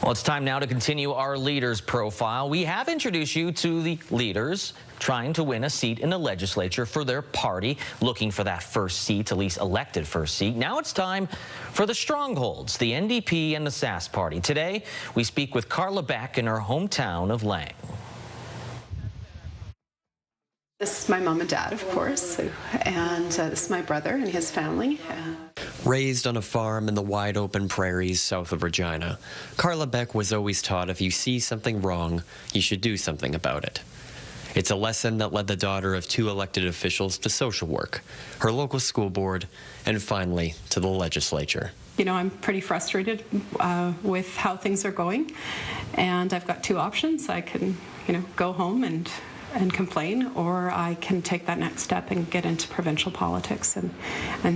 Well, it's time now to continue our leaders profile. We have introduced you to the leaders trying to win a seat in the legislature for their party, looking for that first seat, at least elected first seat. Now it's time for the strongholds, the NDP and the Sask party. Today, we speak with Carla Beck in her hometown of Lang. This is my mom and dad, of course, and this is my brother and his family. Raised on a farm in the wide-open prairies south of Regina, Carla Beck was always taught if you see something wrong, you should do something about it. It's a lesson that led the daughter of two elected officials to social work, her local school board, and finally to the legislature. You know, I'm pretty frustrated with how things are going, and I've got two options. I can, go home and complain, or I can take that next step and get into provincial politics, and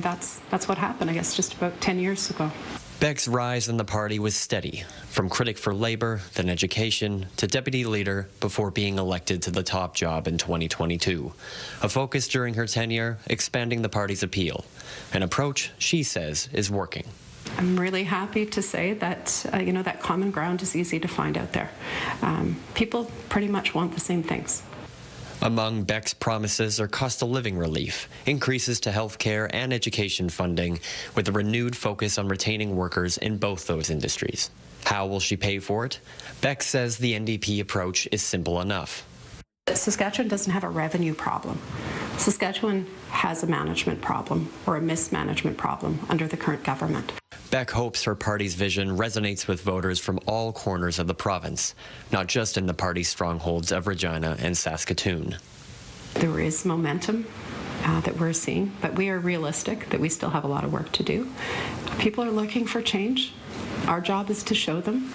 that's what happened, I guess, just about 10 years ago. Beck's rise in the party was steady, from critic for Labour, then education, to deputy leader before being elected to the top job in 2022. A focus during her tenure, expanding the party's appeal, an approach she says is working. I'm really happy to say that, that common ground is easy to find out there. People pretty much want the same things. Among Beck's promises are cost of living relief, increases to health care and education funding, with a renewed focus on retaining workers in both those industries. How will she pay for it? Beck says the NDP approach is simple enough. Saskatchewan doesn't have a revenue problem. Saskatchewan has a management problem, or a mismanagement problem, under the current government. Beck hopes her party's vision resonates with voters from all corners of the province, not just in the party's strongholds of Regina and Saskatoon. There is momentum that we're seeing, but we are realistic that we still have a lot of work to do. People are looking for change. Our job is to show them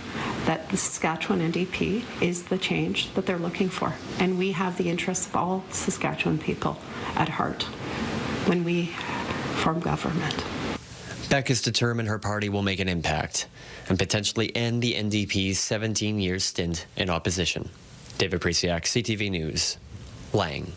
that the Saskatchewan NDP is the change that they're looking for, and we have the interests of all Saskatchewan people at heart when we form government. Beck is determined her party will make an impact and potentially end the NDP's 17-year stint in opposition. David Presiak, CTV News, Lang.